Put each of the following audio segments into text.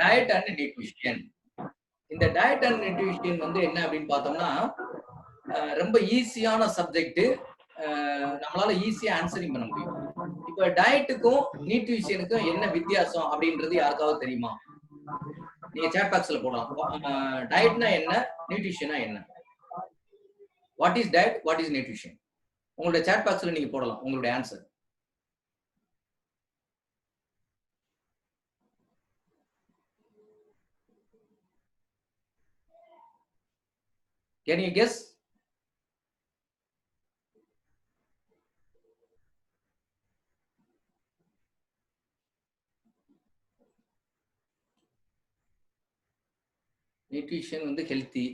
Diet and nutrition. இந்த diet and nutrition வந்து என்ன அப்படின்னு பார்த்தோம்னா ரொம்ப ஈஸியான சப்ஜெக்ட். நம்மளால ஈஸியா ஆன்சரிங் பண்ண முடியும். இப்ப டயட்டுக்கும் நியூட்ரிஷனுக்கும் என்ன வித்தியாசம் அப்படின்றது யாருக்காவது தெரியுமா? நீங்க சாட் பாக்ஸ்ல போடலாம். டயட்னா என்ன, நியூட்ரிஷனா என்ன? What is diet, what is nutrition? உங்களுடைய சாட் பாக்ஸ்ல நீங்க போடலாம் உங்களுடைய answer. Can you guess? Nutrition வந்து ஹெல்த்தி.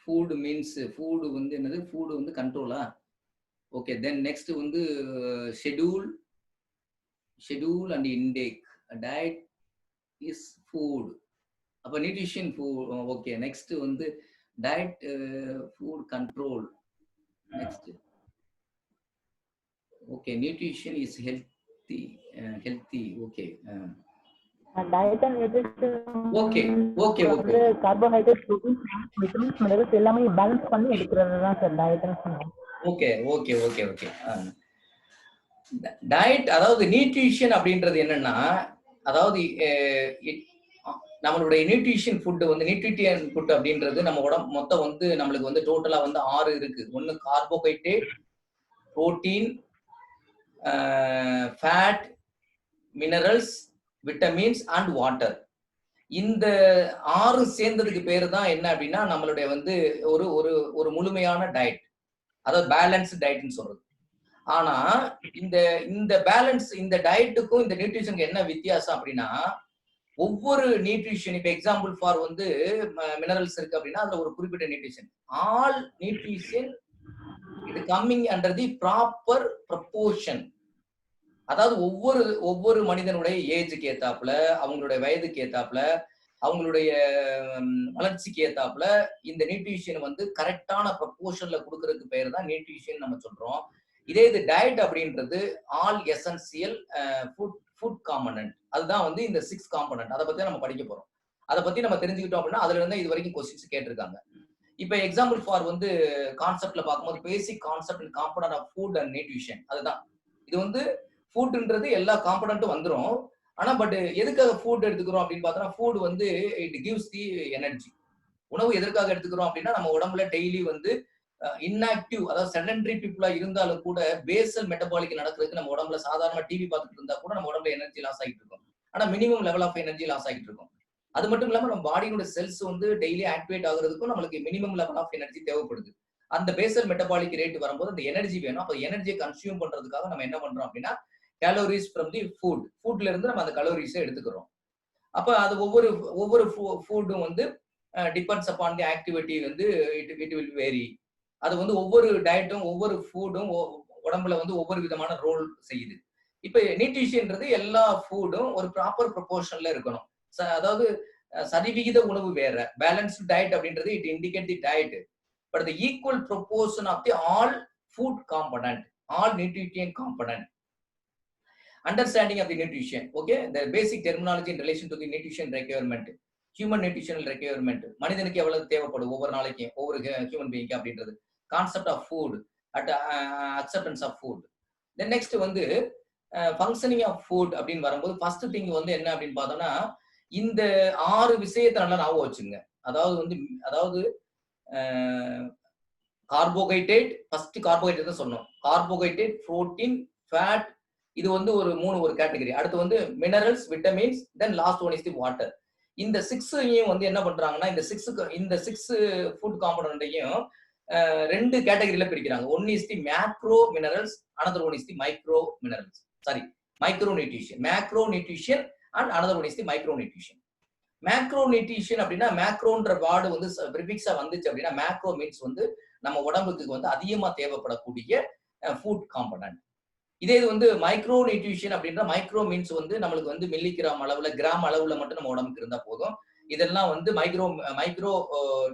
ஃபுட் மீன்ஸ் ஃபுட் வந்து என்னது? ஃபுட் வந்து கண்ட்ரோலா? ஓகே, தென் நெக்ஸ்ட் வந்து schedule and intake. Diet is food. அப்ப நியூட்ரிஷன் ஃபுட். ஓகே, நெக்ஸ்ட் வந்து diet food control. Next okay, nutrition is healthy. Okay. Diet and nutrition okay வந்து carbohydrate, protein, vitamins, minerals எல்லாமே balance பண்ணி எடுக்கிறது தான் சார் டயட்னு சொன்னோம். Okay. Diet அதாவது nutrition அப்படின்றது என்னன்னா, அதாவது நம்மளுடைய நியூட்ரிஷன் ஃபுட் வந்து நியூட்ரிட்டியன் ஃபுட் அப்படின்றது நம்ம உடம்பு மொத்தம் வந்து நம்மளுக்கு வந்து டோட்டலா வந்து 6 இருக்கு. ஒன்னு carbohydrate, protein, fat, minerals, vitamins and water. இந்த 6 சேர்ந்ததுக்கு பேரு தான் என்ன அப்படின்னா நம்மளுடைய வந்து ஒரு ஒரு ஒரு முழுமையான டயட், அதாவது பேலன்ஸ் டயட்னு சொல்றது. ஆனா இந்த பேலன்ஸ், இந்த டயட்டுக்கும் இந்த நியூட்ரிஷனுக்கு என்ன வித்தியாசம் அப்படின்னா, ஒவ்வொரு நியூட்ரிஷன், இப்ப எக்ஸாம்பிள் ஃபார் வந்து மினரல்ஸ் இருக்கு அப்படின்னா அதுல ஒரு குறிப்பிட்ட நியூட்ரிஷன். ஆல் நியூட்ரிஷன் இது coming under the proper proportion. அதாவது ஒவ்வொரு மனிதனுடைய ஏஜுக்கு ஏத்தாப்புல, அவங்களுடைய வயதுக்கு ஏத்தாப்புல, அவங்களுடைய வளர்ச்சிக்கு ஏத்தாப்புல இந்த நியூட்ரிஷன் வந்து கரெக்டான ப்ரொபோர்ஷன்ல கொடுக்கறதுக்கு பேர் தான் நியூட்ரிஷன் நம்ம சொல்றோம். இதே இது டயட் அப்படின்றது ஆல் எசென்சியல் ஃபுட் காம்பனன்ட். அதுதான் வந்து இந்த 6 காம்பனன்ட். அதை பத்தி நம்ம படிக்க போறோம். அதை பத்தி நம்ம தெரிஞ்சுக்கிட்டோம் அப்படின்னா அதுல இருந்து இது வரைக்கும் கொஸ்டின்ஸ் கேட்டிருக்காங்க. இப்ப எக்ஸாம்பிள் ஃபார் வந்து கான்செப்ட்ல பார்க்கும்போது basic concept and component of food and nutrition. அதுதான் இது வந்து ஃபுட்ன்றது எல்லா காம்பனன்ட்டும் வந்துடும். ஆனா பட் எதுக்காக ஃபுட் எடுத்துக்கிறோம் அப்படின்னு பார்த்தோம்னா, ஃபுட் வந்து இட் கிவ்ஸ் தி எனர்ஜி. உணவு எதற்காக எடுத்துக்கிறோம் அப்படின்னா, நம்ம உடம்புல டெய்லி வந்து இன்ஆக்டிவ், அதாவது செடன்டரி பீப்புளா இருந்தாலும் கூட பேசல் மெட்டபாலிக் நடக்கிறதுக்கு நம்ம உடம்புல சாதாரண டிவி பார்த்துட்டு இருந்தா கூட நம்ம உடம்புல எனர்ஜி லாஸ் ஆகிட்டு இருக்கும். ஆனா minimum level of energy loss ஆகிட்டு இருக்கும். அது மட்டும் இல்லாம நம்ம பாடியோட செல்ஸ் வந்து டெய்லி ஆக்டிவேட் ஆகுறதுக்கும் நம்மளுக்கு மினிமம் லெவல் ஆஃப் எனர்ஜி தேவைப்படுது. அந்த பேசல் மெட்டபாலிக் ரேட் வரும்போது அந்த எனர்ஜி வேணும். அப்ப எனர்ஜியை கன்சியூம் பண்றதுக்காக நம்ம என்ன பண்றோம் அப்படின்னா, கேலோரிஸ் ஃப்ரம் தி ஃபுட்ல இருந்து நம்ம அந்த கலோரிஸை எடுத்துக்கிறோம். அப்ப அது ஒவ்வொரு ஃபுட்டும் வந்து டிபெண்ட்ஸ் அப்பான் தி ஆக்டிவிட்டி வந்து இட் வில் வேரி. அது வந்து ஒவ்வொரு டயட்டும் ஒவ்வொரு ஃபுட்டும் உடம்புல வந்து ஒவ்வொரு விதமான ரோல் செய்யுது. இப்ப நியூட்ரிஷன்ன்றது எல்லா ஃபுட்டும் ஒரு ப்ராப்பர் ப்ரொபோர்ஷன்ல இருக்கணும். அதாவது சரிவிகித உணவு வேற. பேலன்ஸ்டு டயட் அப்படின்றது it indicate the diet, but the equal proportion of the all food component, all nutrition component. Understanding of the nutrition. Okay, the basic terminology in relation to the nutrition requirement. Human nutritional requirement. மனிதனுக்கு எவ்வளவு தேவைப்படும் ஒவ்வொரு நாளைக்கும் ஒவ்வொரு human being அப்படின்றது. Concept of food at acceptance of food. Then next வந்து functioning of food அப்படின்னு வரும்போது ஃபர்ஸ்ட் திங் வந்து என்ன அப்படின்னு பார்த்தோம்னா, இந்த 6 விஷயத்தை நல்லா ஞாபகம் வச்சுங்க. அதாவது கார்போஹைட்ரேட், ஃபர்ஸ்ட் கார்போஹைட்ரேட் தான் சொன்னோம். கார்போஹைட்ரேட், புரோட்டீன், ஃபேட், இது வந்து ஒரு கேட்டகரி. அடுத்து வந்து minerals, vitamins, then last one is the water. இந்த 6ஐயும் வந்து என்ன பண்றாங்கன்னா, இந்த 6 ஃபுட் காம்பனன்ட்டையும் 2 கேட்டகரியில பிரிக்கிறாங்க. One is the macro minerals, another one is the micro minerals. Sorry, micro nutrition. Macro nutrition and another one is the micro nutrition. Macro nutrition அப்படின்னா, மேக்ரோன்ற ward வந்து ப்ரிஃபிக்ஸா வந்துச்சு அப்படின்னா, மேக்ரோ மீன்ஸ் வந்து நம்ம உடம்புக்கு வந்து அதிகமா தேவைப்படக்கூடிய ஃபுட் காம்பனன்ட். இதே இது வந்து மைக்ரோ நியூட்ரிஷன் அப்படின்ற மைக்ரோ மீன்ஸ் வந்து நம்மளுக்கு வந்து மில்லிகிராம் அளவுல, கிராம் அளவுல மட்டும் நம்ம உடம்புக்கு இருந்தா போதும். இதெல்லாம் வந்து மைக்ரோ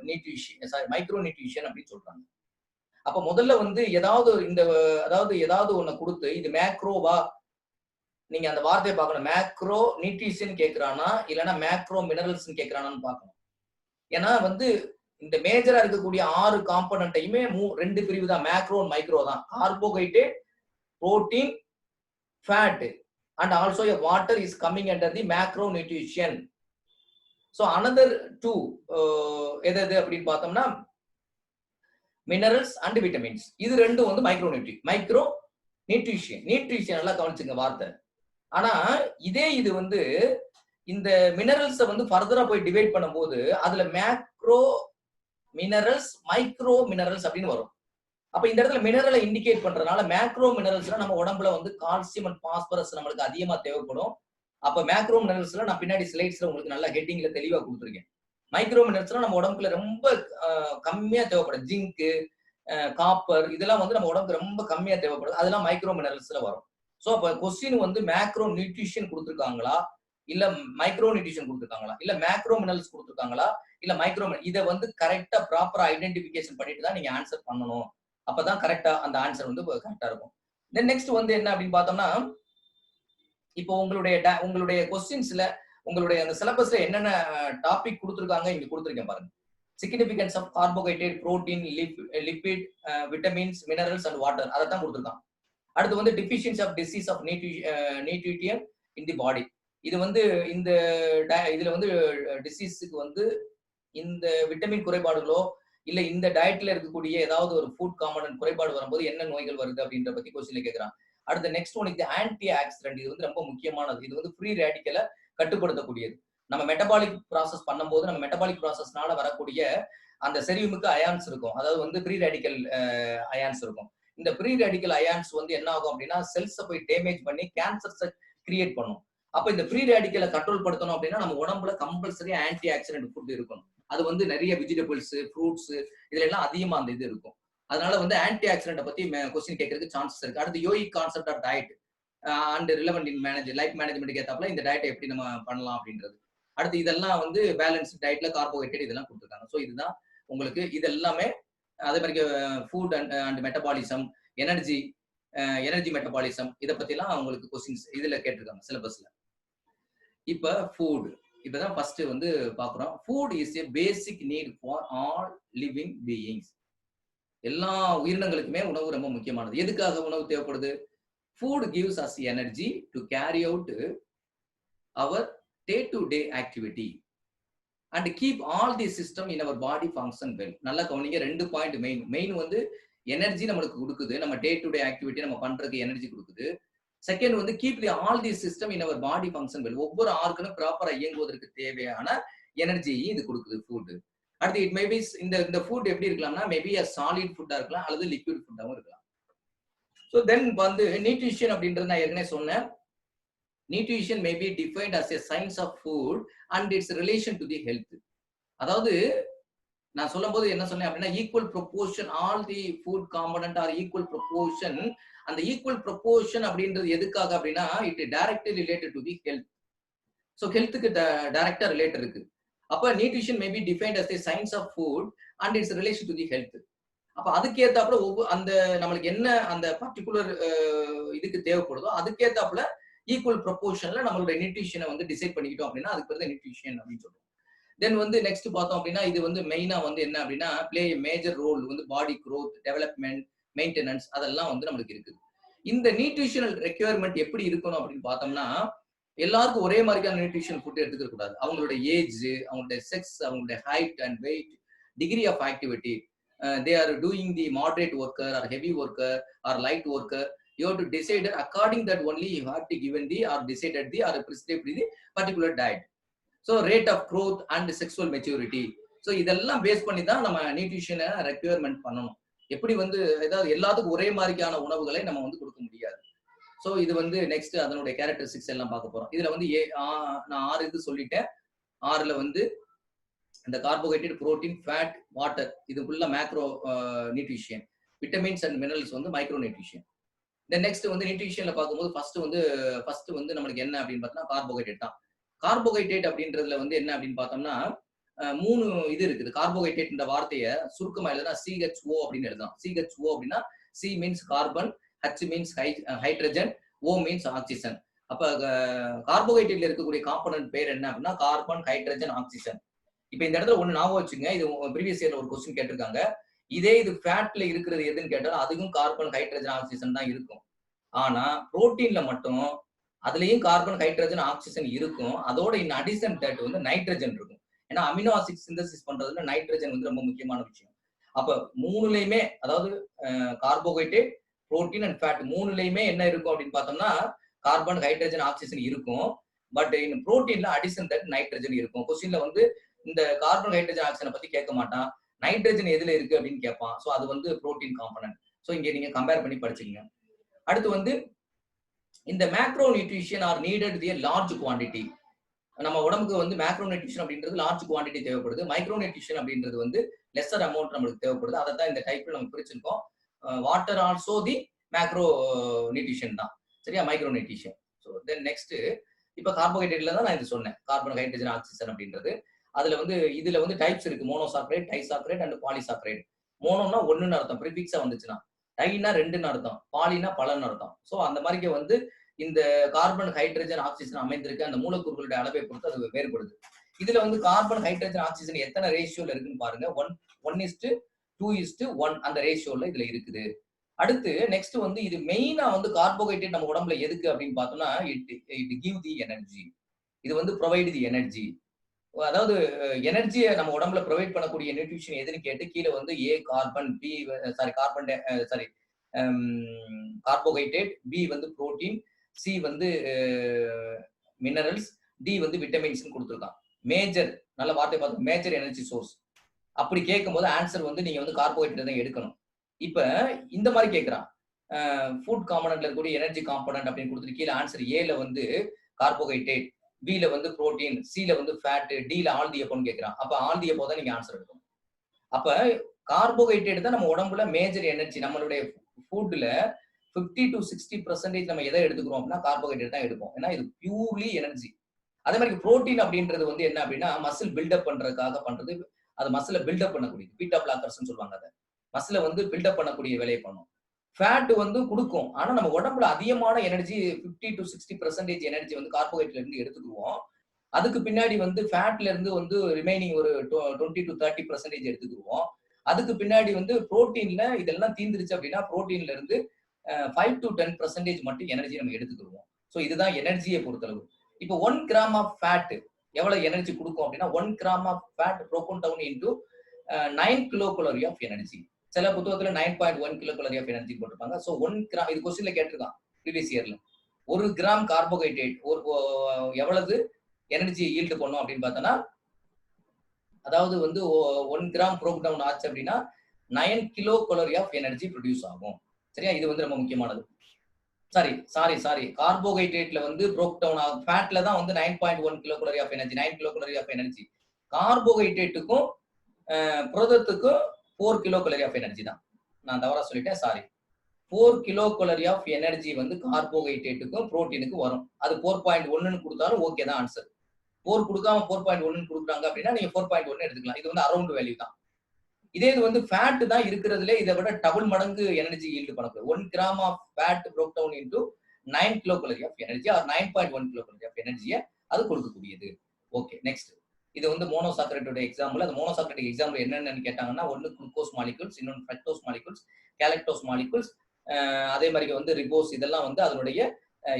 நியூட்ரிஷன் அப்படின்னு சொல்றாங்க. அப்ப முதல்ல வந்து ஏதாவது ஒண்ணு கொடுத்து இது மேக்ரோவா நீங்க அந்த வார்த்தையை பார்க்கணும். மேக்ரோ நியூட்ரிஷன் கேட்கிறானா இல்லைன்னா மேக்ரோ மினரல்ஸ் கேட்கிறானான்னு பார்க்கணும். ஏன்னா வந்து இந்த மேஜரா இருக்கக்கூடிய 6 காம்பனண்ட்டையுமே 2 பிரிவு தான், மேக்ரோ மைக்ரோ தான். Carbohydrate, protein, fat and also a water is coming under the macro nutrition. So another 2 எது அப்படின்னு பார்த்தோம்னா மினரல்ஸ் அண்ட் விட்டமின்ஸ். இது ரெண்டும் வந்து மைக்ரோ நியூட்ரிஷன். நல்லா கவனிச்சுங்க வார்த்தை. ஆனா இது வந்து இந்த மினரல்ஸை வந்து ஃபர்தரா போய் டிவைட் பண்ணும்போது அதுல மேக்ரோ மினரல்ஸ், மைக்ரோ மினரல்ஸ் அப்படின்னு வரும். அப்ப இந்த இடத்துல மினரலை இண்டிகேட் பண்றதுனால மேக்ரோ மினரல்ஸ்ல நம்ம உடம்புல வந்து கால்சியம் அண்ட் பாஸ்பரஸ் நம்மளுக்கு அதிகமா தேவைப்படும். அப்ப மேக்ரோ மினரல்ஸ்ல நான் பின்னாடி ஸ்லைட்ஸ்ல உங்களுக்கு நல்லா ஹெட்டிங்ல தெளிவா கொடுத்துருக்கேன். மைக்ரோ மினரல்ஸ்லாம் நம்ம உடம்புல ரொம்ப கம்மியா தேவைப்படும். ஜிங்க், காப்பர் இதெல்லாம் வந்து நம்ம உடம்புக்கு ரொம்ப கம்மியா தேவைப்படுது. அதெல்லாம் மைக்ரோ மினரல்ஸ்ல வரும். சோ அப்ப கொஸ்டின் வந்து மேக்ரோ நியூட்ரிஷன் கொடுத்துருக்காங்களா இல்ல மைக்ரோ நியூட்ரிஷன் கொடுத்துருக்காங்களா இல்ல மேக்ரோ மினரல்ஸ் கொடுத்துருக்காங்களா இல்ல மைக்ரோ, இதை வந்து கரெக்டா ப்ராப்பரா ஐடென்டிபிகேஷன் பண்ணிட்டு தான் நீங்க ஆன்சர் பண்ணணும். அப்பதான் கரெக்டா அந்த ஆன்சர் வந்து கரெக்டா இருக்கும். தென் நெக்ஸ்ட் வந்து என்ன அப்படின்னு பார்த்தோம்னா, இப்போ உங்களுடைய கொஸ்டின்ஸ்ல உங்களுடைய அந்த சிலபஸ்ல என்னென்ன டாபிக் கொடுத்துருக்காங்க இங்க கொடுத்துருக்கேன் பாருங்க. Significance of carbohydrate, protein, lipid, vitamins, minerals and water, அதை தான் கொடுத்துருக்காங்க. அடுத்து வந்து deficiency of disease of nutrient in the body. இது வந்து இதுல வந்து டிசீஸுக்கு வந்து இந்த விட்டமின் குறைபாடுகளோ இல்ல இந்த டயட்ல இருக்கக்கூடிய ஏதாவது ஒரு ஃபுட் காம்பனன்ட் குறைபாடு வரும்போது என்ன நோய்கள் வருது அப்படின்ற பத்தி கொஸ்டின்ல கேட்கறான். அடுத்த நெக்ஸ்ட் ஒன் இது ஆன்டி ஆக்சிடென்ட். இது வந்து ரொம்ப முக்கியமானது. இது வந்து ஃப்ரீ ரேடிக்கலை கட்டுப்படுத்தக்கூடியது. நம்ம மெட்டபாலிக் ப்ராசஸ் பண்ணும்போது நம்ம மெட்டபாலிக் ப்ராசஸ்னால வரக்கூடிய அந்த செரிவுமிக்க அயான்ஸ் இருக்கும். அதாவது வந்து ஃப்ரீ ரேடிக்கல் அயான்ஸ் இருக்கும். இந்த ஃப்ரீ ரேடிக்கல் அயான்ஸ் வந்து என்ன ஆகும் அப்படின்னா செல்ஸை போய் டேமேஜ் பண்ணி கேன்சர்ஸை கிரியேட் பண்ணும். அப்ப இந்த ஃப்ரீ ரேடிக்கலை கண்ட்ரோல் படுத்தணும் அப்படின்னா நம்ம உடம்புல கம்பல்சரி ஆன்டி ஆக்சிடென்ட் ஃபுட் இருக்கணும். அது வந்து நிறைய வெஜிடபிள்ஸ், ஃப்ரூட்ஸ் இதுல எல்லாம் அதிகமா அந்த இது இருக்கும். அதனால வந்து ஆன்டி ஆக்சிடென்ட் பத்தி கொஸ்டின் கேட்கறதுக்கு சான்சஸ் இருக்கு. அடுத்து yogic concept of diet and relevant in life management ஏத்தாப்புல இந்த டயட்டை எப்படி நம்ம பண்ணலாம் அப்படின்றது. அடுத்து இதெல்லாம் வந்து பேலன்ஸ் டயட்ல கார்போஹைட்ரேட் இதெல்லாம் கொடுத்துருக்காங்க. ஸோ இதுதான் உங்களுக்கு இது எல்லாமே. அதே மாதிரி food and metabolism, energy metabolism இதை பத்திலாம் உங்களுக்கு கொஸ்டின்ஸ் இதுல கேட்டிருக்காங்க சிலபஸ்ல. இப்ப ஃபுட் இப்பதான் ஃபர்ஸ்ட் வந்து பாக்குறோம். Food is a basic need for all living beings. எல்லா உயிரினங்களுக்குமே உணவு ரொம்ப முக்கியமானது. எதுக்காக உணவு தேவைப்படுது? Food gives us energy to carry out our day to day activity and keep all the system in our body function well. நல்லா கவனிங்க, 2 பாயிண்ட் மெயின் வந்து எனர்ஜி நம்மளுக்கு கொடுக்குது. நம்ம டே டு டே ஆக்டிவிட்டி நம்ம பண்றதுக்கு எனர்ஜி கொடுக்குது. செகண்ட் வந்து keep the all the system in our body function well. ஒவ்வொரு ஆர்கனும் ப்ராப்பரா இயங்குவதற்கு தேவையான எனர்ஜி இது கொடுக்குது ஃபுட். அடுத்து இட் மேபி இந்த ஃபுட் எப்படி இருக்கலாம்னா மேபி சாலிட் ஃபுட்டா இருக்கலாம் அல்லது லிக்விட் ஃபுட்டாவும் இருக்கலாம். ஸோ தென் வந்து நியூட்ரிஷன் அப்படின்றது நான் ஏற்கனவே சொன்னேன். Nutrition may be defined as a science of food and its relation to the health. அதாவது நான் சொல்லும் போது என்ன சொன்னேன் அப்படின்னா equal proportion all the food component are equal proportion. அந்த ஈக்குவல் ப்ரொபோர்ஷன் அப்படின்றது எதுக்காக அப்படின்னா it directly related to the health. So ஹெல்த்துக்கு டைரக்டா ரிலேட்டட் இருக்கு. அப்ப nutrition may be defined as a science of food and its relation to the health. அப்ப அதுக்கேத்தாப்புல அந்த நம்மளுக்கு என்ன அந்த பர்டிகுலர் இதுக்கு தேவைப்படுதோ அதுக்கேத்தாப்புல ஈக்குவல் ப்ரொபோர்ஷன்ல நம்மளுடைய நியூட்ரிஷனை வந்து டிசைட் பண்ணிக்கிட்டோம் அப்படின்னா அதுக்கு பேர் நியூட்ரிஷன் அப்படின்னு சொல்றோம். தென் வந்து நெக்ஸ்ட் பார்த்தோம் அப்படின்னா இது வந்து மெயினா வந்து என்ன அப்படின்னா பிளே மேஜர் ரோல் வந்து பாடி க்ரோத், டெவலப்மெண்ட், மெயின்டெனன்ஸ் அதெல்லாம் வந்து நம்மளுக்கு இருக்குது. இந்த நியூட்ரிஷனல் ரெக்யர்மெண்ட் எப்படி இருக்கணும் அப்படின்னு பார்த்தோம்னா எல்லாருக்கும் ஒரே மாதிரியான நியூட்ரிஷன் ஃபுட் எடுத்துக்க கூடாது. அவங்களுடைய ஏஜ், அவங்களுடைய செக்ஸ், அவங்களுடைய height and weight, degree of activity, they are doing the moderate worker or heavy worker or light worker, you have to decide according that only you have to given the or decided the or prescribed the particular diet. So rate of growth and sexual maturity. So இதெல்லாம் base பண்ணி தான் நம்ம நியூட்ரிஷனை requirement பண்ணணும். எப்படி வந்து ஏதாவது எல்லாத்துக்கும் ஒரே மாதிரியான உணவுகளை நம்ம வந்து கொடுக்க முடியாது. ஸோ இது வந்து நெக்ஸ்ட் அதனுடைய கேரக்டரிஸ்டிக்ஸ் எல்லாம் பார்க்க போறோம். இதுல வந்து நான் 6 இது சொல்லிட்டேன். 6ல வந்து இந்த கார்போஹைட்ரேட், புரோட்டீன், ஃபேட், வாட்டர் இது ஃபுல்லா macro nutrition. Vitamins and minerals வந்து மைக்ரோ நியூட்ரிஷன். தென் நெக்ஸ்ட் வந்து நியூட்ரிஷன்ல பார்க்கும்போது ஃபர்ஸ்ட் வந்து நம்மளுக்கு என்ன அப்படின்னு பார்த்தோம்னா கார்போஹைட்ரேட் தான். கார்போஹைட்ரேட் அப்படின்றதுல வந்து என்ன அப்படின்னு பார்த்தோம்னா 3 இது இருக்குது. கார்போஹைட்ரேட் என்ற வார்த்தையை சுருக்கமா எழுதுனா CHO அப்படின்னு எழுதலாம். CHO அப்படின்னா C means carbon, H means hydrogen, O means oxygen. அப்ப கார்போஹைட்ரேட்ல இருக்கக்கூடிய காம்பனன்ட் பேர் என்ன அப்படின்னா கார்பன், ஹைட்ரஜன், ஆக்சிஜன். இப்ப இந்த இடத்துல ஒண்ணு ஞாபகம் வச்சுங்க, இது ப்ரீவியஸ் இயர்ல ஒரு கொஸ்டின் கேட்டிருக்காங்க. இதே இது ஃபேட்ல இருக்கிறது எதுன்னு கேட்டாலும் அதுவும் கார்பன், ஹைட்ரஜன், ஆக்சிஜன் தான் இருக்கும். ஆனா புரோட்டீன்ல மட்டும் அதுலயும் கார்பன், ஹைட்ரஜன், ஆக்சிஜன் இருக்கும். அதோட இன் அடிஷன் தட் வந்து நைட்ரஜன் இருக்கும். ஏன்னா அமினோ ஆசிட் சிந்தசிஸ் பண்றதுல நைட்ரஜன் வந்து ரொம்ப முக்கியமான விஷயம். அப்ப மூணுலயுமே, அதாவது கார்போஹைட்ரேட், புரோட்டீன் அண்ட் ஃபேட் மூணுலயுமே என்ன இருக்கும் அப்படின்னு பார்த்தோம்னா கார்பன், ஹைட்ரஜன், ஆக்சிஜன் இருக்கும். பட் இன் புரோட்டீன்ல அடிஷன் தட் நைட்ரஜன் இருக்கும். கொஸ்டின்ல வந்து இந்த கார்பன், ஹைட்ரஜன், ஆக்சிஜனை பத்தி கேட்க மாட்டான். நைட்ரஜன் எதுல இருக்கு அப்படின்னு கேட்பான். சோ அது வந்து புரோட்டீன் காம்பனன்ட். சோ இங்க நீங்க கம்பேர் பண்ணி படிச்சுக்கங்க. அடுத்து வந்து இந்த macro nutrition or needed the large quantity. நம்ம உடம்புக்கு வந்து மேக்ரோ நியூட்ரிஷன் அப்படின்றது லார்ஜ் குவாண்டிட்டி தேவைப்படுது. மைக்ரோ நியூட்ரிஷன் அப்படின்றது வந்து லெஸர் அமௌண்ட் நம்மளுக்கு தேவைப்படுது. அதை தான் இந்த டைப்ல நம்ம பிரிச்சிருக்கோம். Water also the macro nutrition தான். சரியா, micro nutrition. So then next இப்ப கார்போஹைட்ரேட்ல தான் நான் இது சொன்னேன், கார்பன், ஹைட்ரஜன், ஆக்சிஜன் அப்படின்றது. அதுல வந்து இதுல வந்து டைப்ஸ் இருக்கு, மோனோசாக்ரைட், டைசாக்ரைட் அண்ட் பாலிசாக்ரைட். மோனோனா ஒண்ணுன்னு அர்த்தம், ப்ரிஃபிக்ஸா வந்துச்சுன்னா. டைனா ரெண்டுன்னு அர்த்தம், பாலினா பலன்னு அர்த்தம். ஸோ அந்த மாதிரி வந்து இந்த கார்பன், ஹைட்ரஜன், ஆக்சிஜன் அமைந்திருக்க அந்த மூலக்கூறுகளுடைய அளவை பொறுத்து அது வேறுபடுது. இதுல வந்து கார்பன், ஹைட்ரஜன், ஆக்சிஜன் எத்தனை ரேஷியோல இருக்குன்னு பாருங்க. 1:2:1 அந்த ரேஷியோல இதுல இருக்குது. அடுத்து நெக்ஸ்ட் வந்து இது மெயினா வந்து கார்போஹைட்ரேட் நம்ம உடம்புல எதுக்கு அப்படின்னு பார்த்தோம்னா இட் கிவ் தி எனர்ஜி. இது வந்து ப்ரொவைட் தி எனர்ஜி. அதாவது எனர்ஜியை நம்ம உடம்புல ப்ரொவைட் பண்ணக்கூடிய நியூட்ரிஷன் எதுன்னு கேட்டு கீழே வந்து ஏ கார்பன், பி கார்போஹைட்ரேட், பி வந்து புரோட்டீன், சி வந்து மினரல்ஸ், டி வந்து விட்டமின்ஸ் கொடுத்துருக்கான். மேஜர், நல்ல வார்த்தை பார்த்து, மேஜர் எனர்ஜி சோர்ஸ். அப்படி கேட்கும்போது ஆன்சர் வந்து நீங்க வந்து கார்போஹைட்ரேட் தான் எடுக்கணும். இப்ப இந்த மாதிரி கேட்கிறான், ஃபுட் காம்பனன்ட்ல இருக்கக்கூடிய எனர்ஜி காம்பனன்ட் அப்படின்னு கொடுத்துட்டு கீழே ஆன்சர் ஏல வந்து கார்போஹைட்ரேட், பில வந்து புரோட்டீன், சில வந்து ஃபேட், டில ஆல் தி எப்போன்னு கேட்கிறான். அப்ப ஆல் தி எப்போ தான் நீங்க ஆன்சர் எடுக்கணும். அப்ப கார்போஹைட்ரேட் தான் நம்ம உடம்புல மேஜர் எனர்ஜி. நம்மளுடைய ஃபுட்ல 50 to 60% நம்ம எதை எடுத்துக்கிறோம் அப்படின்னா கார்போஹைட்ரேட் தான் எடுப்போம். ஏன்னா இது பியூர்லி எனர்ஜி. அதே மாதிரி புரோட்டீன் அப்படின்றது வந்து என்ன அப்படின்னா மசில் பில்டப் பண்றதுக்காக பண்றது. அது மசில பில்டப் பண்ணக்கூடியது, பீட்டா பிளாக்கர்ஸ் சொல்லுவாங்க. அதை மசில வந்து பில்டப் பண்ணக்கூடிய வேலையை பண்ணும். ஃபேட் வந்து கொடுக்கும். ஆனா நம்ம உடம்புல அதிகமான எனர்ஜி 50 to 60% எனர்ஜி வந்து கார்போஹைட்ரேட்ல இருந்து எடுத்துக்குவோம். அதுக்கு பின்னாடி வந்து ஃபேட்ல இருந்து வந்து ரிமைனிங் ஒரு 20 to 30% எடுத்துக்குவோம். அதுக்கு பின்னாடி வந்து புரோட்டீன்ல இதெல்லாம் தீந்துருச்சு அப்படின்னா புரோட்டீன்ல இருந்து 5 to 10% மட்டும் எனர்ஜி நம்ம எடுத்துக்குவோம். ஸோ இதுதான் எனர்ஜியை பொறுத்தளவு. இப்போ 1 கிராம் ஆஃப் ஃபேட் எவ்வளவு எனர்ஜி கொடுக்கும் அப்படின்னா 1 gram of fat broken down into 9 kilocalorie of energy. சில புத்தகத்துல 9.1 கிலோகலோரி ஆஃப் எனர்ஜி போட்டிருப்பாங்க. ஸோ 1 கிராம், இது கொஸ்டின்ல கேட்டிருக்கான் ப்ரீவியஸ் இயர்ல, 1 கிராம் கார்போஹைட்ரேட் எவ்வளவு எனர்ஜி ஈல்டு பண்ணும் அப்படின்னு பார்த்தோம்னா, அதாவது வந்து 1 கிராம் ப்ரோக் டவுன் ஆச்சு அப்படின்னா 9 kilo calorie of energy produce ஆகும். சரியா, இது வந்து ரொம்ப முக்கியமானது. சாரி கார்போஹைட்ரேட்ல வந்து ப்ரோக் டவுன் ஆகும், ஃபேட்ல தான் வந்து 9.1 kilo calorie of energy, 9 kilo calorie of energy. கார்போஹைட்ரேட்டுக்கும் புரதத்துக்கும் 4 கிலோ கலோரி ஆஃப் எனர்ஜி தான். நான் தவறா சொல்லிட்டேன், sorry. 4 kilo calorie of energy வந்து கார்போஹைட்ரேட்டுக்கும் புரோட்டீனுக்கும் வரும். அது 4.1 கொடுத்தாலும் ஓகே தான் ஆன்சர். 4 கொடுக்காம 4.1 கொடுக்குறாங்க அப்படின்னா நீங்க 4.1 எடுத்துக்கலாம். இது வந்து அரௌண்ட் வேல்யூ தான். இதே இது வந்து ஃபேட் தான் இருக்கிறதுல இதை விட டபுள் மடங்கு எனர்ஜி ஈல்டு பண்ணக்கூடாது. 1 gram of fat broke down into 9 kilo calorie of energy or 9.1 kilo calorie of எனர்ஜியை அது கொடுக்கக்கூடியது. Okay, next. இது வந்து மோனோசாக்கரைட்டோட எக்ஸாம்பிள். அந்த மோனோசாக்கரைட் எக்ஸாம்பிள் என்னென்னு கேட்டாங்கன்னா, ஒன்னு குளுக்கோஸ் மாலிகூல்ஸ், இன்னொன்று ஃப்ரக்டோஸ் மாலிகூல்ஸ், கேலக்டோஸ் மாலிகூல்ஸ், அதே மாதிரி வந்து ரிபோஸ், இதெல்லாம் வந்து அதனுடைய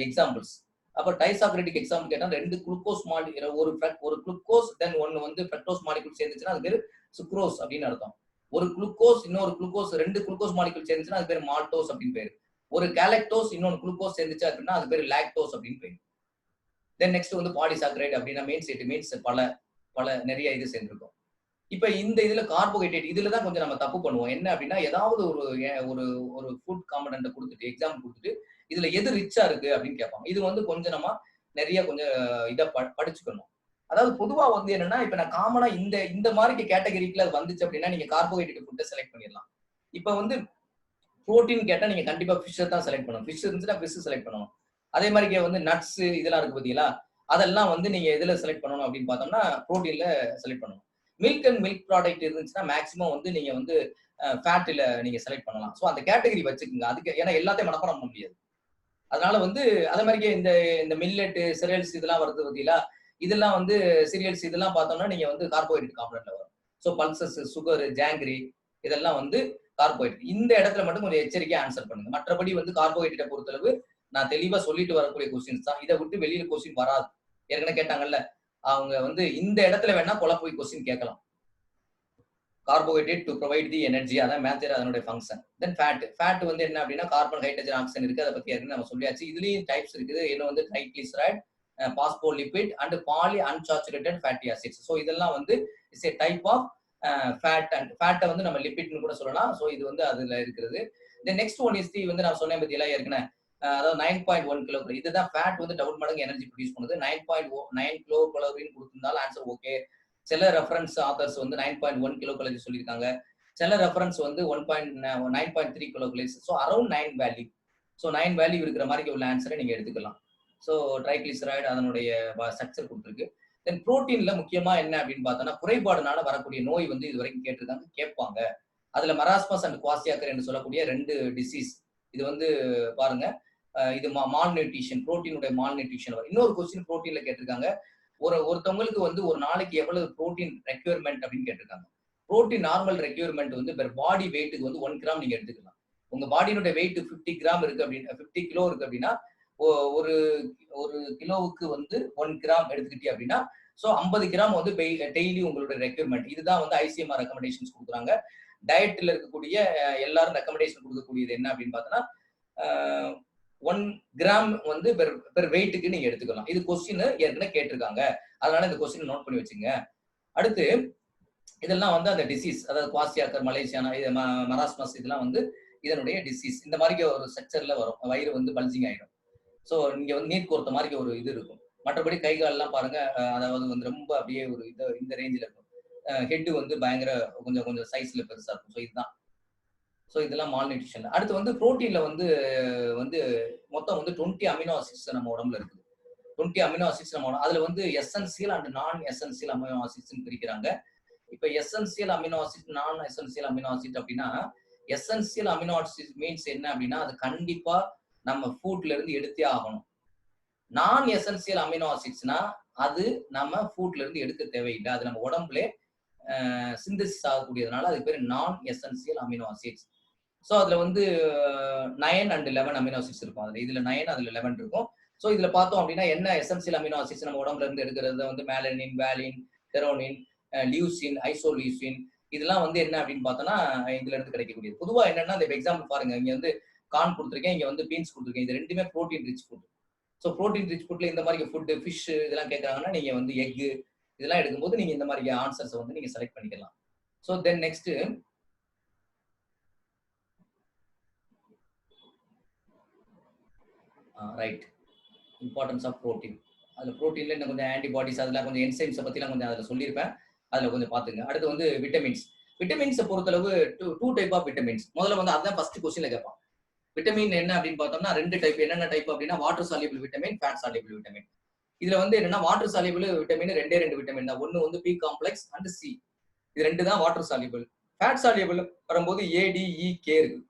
எக்ஸாம்பிள்ஸ். அப்ப டைசாக்ரைட்டிக் எக்ஸாம்பிள் கேட்டா 2 குளுக்கோஸ் ஒரு குளுக்கோஸ் தென் ஒன்னு வந்து ஃப்ரக்டோஸ் மாலிகூல் சேர்ந்துச்சுன்னா அது பேரு சுக்ரோஸ் அப்படின்னு அர்த்தம். ஒரு குளுக்கோஸ் இன்னொரு குளுக்கோஸ், 2 குளுக்கோஸ் மாலிகூல் சேர்ந்துச்சுன்னா அது பேர் மால்டோஸ் அப்படின்னு பேரு. ஒரு கேலக்டோஸ் இன்னொரு குளுக்கோஸ் சேர்ந்துச்சு அப்படின்னா அது பேர் லாக்டோஸ் அப்படின்னு பேரு. தென் நெக்ஸ்ட் வந்து பாலிசாக்கரைட் அப்படின்னா மீன்ஸ் பல நிறைய இது சேர்ந்திருக்கும். இப்ப இந்த இதுல கார்போஹைட்ரேட் இதுல தான் கொஞ்சம் நம்ம தப்பு பண்ணுவோம். என்ன அப்படின்னா ஏதாவது ஒரு ஃபுட் காம்பனன்ட் கொடுத்துட்டு எக்ஸாம்பிள் கொடுத்துட்டு இதுல எது ரிச்சா இருக்கு அப்படின்னு கேட்பாங்க. இது வந்து கொஞ்சம் நம்ம நிறைய கொஞ்சம் இதை படிச்சுக்கணும். அதாவது பொதுவா வந்து என்னன்னா, இப்ப நான் காமனா இந்த மாதிரி கேட்டகரிக்குல வந்துச்சு அப்படின்னா நீங்க கார்போஹைட்ரேட் ஃபுட்டை செலக்ட் பண்ணிடலாம். இப்ப வந்து புரோட்டீன் கேட்டா நீங்க கண்டிப்பா ஃபிஷ்ஷை தான் செலக்ட் பண்ணணும். ஃபிஷ் இருந்துச்சுன்னா ஃபிஷ் செலக்ட் பண்ணணும். அதே மாதிரி வந்து நட்ஸ் இதெல்லாம் இருக்கு பாத்தீங்களா, அதெல்லாம் வந்து நீங்க எதுல செலக்ட் பண்ணணும் அப்படின்னு பார்த்தோம்னா புரோட்டீன்ல செலக்ட் பண்ணணும். மில்க் அண்ட் மில்க் ப்ராடக்ட் இருந்துச்சுன்னா மேக்ஸிமம் வந்து நீங்க வந்து ஃபேட்ல நீங்க செலக்ட் பண்ணலாம். ஸோ அந்த கேட்டகரி வச்சுக்கோங்க. அதுக்கு ஏன்னா எல்லாத்தையும் மனப்பாடம் பண்ண முடியாது. அதனால வந்து அதே மாதிரியே இந்த இந்த மில்லட் சிரியல்ஸ் இதெல்லாம் வருது பார்த்தீங்களா, இதெல்லாம் வந்து சீரியல்ஸ் இதெல்லாம் பார்த்தோம்னா நீங்க வந்து கார்போஹைட்ரேட் காம்பனன்ட்ல வரும். ஸோ பல்சஸ், சுகர், ஜாங்கிரி இதெல்லாம் வந்து கார்போஹைட்ரேட். இந்த இடத்துல மட்டும் கொஞ்சம் எச்சரிக்கையா ஆன்சர் பண்ணுங்க. மற்றபடி வந்து கார்போஹைட்ரேட்டை பொறுத்தளவு நான் தெளிவா சொல்லிட்டு வரக்கூடிய கொஸ்டின்ஸ் தான். இதை விட்டு வெளியில கொஸ்டின் வராது. ஏற்கனவே கேட்டாங்கல்ல, அவங்க வந்து இந்த இடத்துல வேணா குழப்பி கொஸ்டின் கேட்கலாம். Carbohydrate to provide the energy, அதான் மேத்தர் அதனுடைய ஃபங்க்ஷன். தென் ஃபேட் வந்து என்ன அப்படின்னா கார்பன், ஹைட்ரஜன், ஆக்சிஜன் இருக்கு. அதை பத்தி ஏற்கனவே நம்ம சொல்லியாச்சு. இதுலயும் டைப்ஸ் இருக்குது. என்ன வந்து triglyceride, phospholipid and poly unsaturated fatty acids. So இதெல்லாம் வந்து it's a type of fat. And ஃபேட்டை வந்து நம்ம லிபிட்னு கூட சொல்லலாம். ஸோ இது வந்து அதுல இருக்கிறது. Then next one is the வந்து நான் சொன்னேன் பத்தியெல்லாம் ஏற்கனவே, அதாவது 9.1 கிலோகலோரி. இதுதான் ஃபேட் வந்து டபுள் மடங்கு எனர்ஜி ப்ரொடியூஸ் பண்ணுது. 9.9 கிலோ கலோரின்னு கொடுத்திருந்தாலும் ஆன்சர் ஓகே. சில ரெஃபரன்ஸ் ஆத்தர்ஸ் வந்து 9.1 கிலோ கலோரி சொல்லியிருக்காங்க. சில ரெஃபரன்ஸ் வந்து 9.3 kilo calories. So around 9 value. So 9 value இருக்கிற மாதிரி உள்ள ஆன்சரை நீங்க எடுத்துக்கலாம். ஸோ ட்ரைகிளிசரைடு அதனுடைய ஸ்ட்ரக்சர் கொடுத்துருக்கு. தென் புரோட்டீன்ல முக்கியமா என்ன அப்படின்னு பார்த்தோம்னா குறைபாடுனால வரக்கூடிய நோய் வந்து இது வரைக்கும் கேட்டிருக்காங்க, கேட்பாங்க. அதுல மராஸ்மஸ் அண்ட் குவாசியாக்கர் என்று சொல்லக்கூடிய 2 டிசீஸ். இது வந்து பாருங்க, இது மால் நியூட்ரிஷன், புரோட்டீனுடைய மால் நியூட்ரிஷன். இன்னொரு கொஸ்டின் புரோட்டீன்ல கேட்டிருக்காங்க, ஒருத்தவங்களுக்கு வந்து ஒரு நாளைக்கு எவ்வளவு புரோட்டீன் ரெக்யர்மெண்ட் அப்படின்னு கேட்டிருக்காங்க. புரோட்டீன் நார்மல் ரெக்யர்மெண்ட் வந்து பெர் பாடி வெயிட்டுக்கு வந்து 1 கிராம் நீங்க எடுத்துக்கலாம். உங்க பாடியினுடைய வெயிட் 50 கிராம் இருக்கு அப்படின்னா, 50 கிலோ இருக்கு அப்படின்னா, ஒரு ஒரு கிலோவுக்கு வந்து 1 கிராம் எடுத்துக்கிட்டே அப்படின்னா, ஸோ 50 கிராம் வந்து டெய்லி உங்களுடைய ரெக்யர்மெண்ட். இதுதான் வந்து ஐசிஎம்ஆர் ரெக்கமெண்டேஷன்ஸ் கொடுக்குறாங்க. டயட்ல இருக்கக்கூடிய எல்லாரும் ரெக்கமெண்டேஷன் கொடுக்கக்கூடியது என்ன அப்படின்னு பார்த்தோன்னா 1 கிராம் வந்து பெர் வெயிட்டுக்கு நீங்க எடுத்துக்கலாம். இது கொஸ்டின் ஏற்கனவே கேட்டிருக்காங்க. அதனால இந்த கொஸ்டின் நோட் பண்ணி வச்சுங்க. அடுத்து இதெல்லாம் வந்து அந்த டிசீஸ், அதாவது குவாசியாக்கர், மலேசியானா, மராஸ்மஸ் இதெல்லாம் வந்து இதனுடைய டிசீஸ். இந்த மாதிரி ஒரு ஸ்ட்ரக்சர்ல வரும். வயிறு வந்து பல்ஜிங் ஆயிடும். ஸோ இங்க வந்து நீர் கோர்த்த மாதிரி ஒரு இது இருக்கும். மற்றபடி கை கால்லாம் பாருங்க, அதாவது வந்து ரொம்ப அப்படியே ஒரு இந்த ரேஞ்சில் இருக்கும். ஹெட் வந்து பயங்கர கொஞ்சம் கொஞ்சம் சைஸ்ல பெருசா இருக்கும். ஸோ இதுதான். ஸோ இதெல்லாம் மால் நியூட்ரிஷன். அடுத்து வந்து புரோட்டீன்ல வந்து வந்து மொத்தம் வந்து 20 அமினோ ஆசிட்ஸ் நம்ம உடம்புல இருக்குது. 20 அமினோ ஆசிட்ஸ் நம்ம அதுல வந்து எசென்சியல் அண்ட் நான் எசென்சியல் அமினோ ஆசிட்ஸ் பிரிக்கிறாங்க. இப்ப எசென்சியல் அமினோ ஆசிட், நான் எசென்சியல் அமினோ ஆசிட் அப்படின்னா, எசென்சியல் அமினோ ஆசிட் மீன்ஸ் என்ன அப்படின்னா அது கண்டிப்பா நம்ம ஃபுட்ல இருந்து எடுத்தே ஆகணும். நான் எசென்சியல் அமினோ ஆசிட்ஸ்னா அது நம்ம ஃபுட்ல இருந்து எடுக்க தேவையில்லை. அது நம்ம உடம்புல சிந்தசிஸ் ஆகக்கூடியதுனால அதுக்கு பேர் நான் எசென்சியல் அமினோ ஆசிட்ஸ். ஸோ அதுல வந்து 9 and 11 அமினோ ஆசிட்ஸ் இருக்கும். அதுல இதுல 9, அதுல 11 இருக்கும். ஸோ இதுல பார்த்தோம் அப்படின்னா என்ன எசென்சியல் அமினோ ஆசிட்ஸ் நம்ம உடம்புல இருந்து எடுக்கிறது வந்து மேலனின், வேலின், தெரோனின், லியூசின், ஐசோலியூசின் இதெல்லாம் வந்து என்ன அப்படின்னு பார்த்தோம்னா இதுல இருந்து கிடைக்கக்கூடியது. பொதுவா என்னன்னா இந்த எக்ஸாம்பிள் பாருங்க, இங்க வந்து கார்ன் கொடுத்துருக்கேன், இங்க வந்து பீன்ஸ் கொடுத்துருக்கேன். இது ரெண்டுமே protein rich food. So protein rich ஃபுட்ல இந்த மாதிரி ஃபுட், ஃபிஷ் இதெல்லாம் கேட்கறாங்கன்னா நீங்க வந்து எக் இதெல்லாம் எடுக்கும்போது நீங்க இந்த மாதிரி ஆன்சர்ஸ் வந்து நீங்க செலக்ட் பண்ணிக்கலாம். So then next right, importance of protein. அதில் ப்ரோட்டீன்ல இன்னும் கொஞ்சம் ஆன்டிபாடிஸ், அதில் கொஞ்சம் என்சைம்ஸை பற்றிலாம் கொஞ்சம் அதில் சொல்லியிருப்பேன். அதில் கொஞ்சம் பார்த்துங்க. அடுத்து வந்து விட்டமின்ஸ். விட்டமின்ஸை பொறுத்தளவு டூ டைப் ஆஃப் விட்டமின்ஸ். முதல்ல வந்து அதுதான் ஃபர்ஸ்ட் கொஸ்டின்ல கேட்பான். விட்டமின் என்ன அப்படின்னு பார்த்தோம்னா 2 டைப். என்னென்ன டைப் அப்படின்னா water soluble vitamin, fat soluble vitamin. இதுல வந்து என்னன்னா வாட்டர் சால்யூபிள் விட்டமின் 2 விட்டமின் தான். ஒன்னு வந்து பி காம்ப்ளெக்ஸ் அண்ட் சி. இது 2 தான் வாட்டர் சால்யூபிள். ஃபேட் சால்யூபிள் வரும்போது ஏடிஇகே இருக்கு.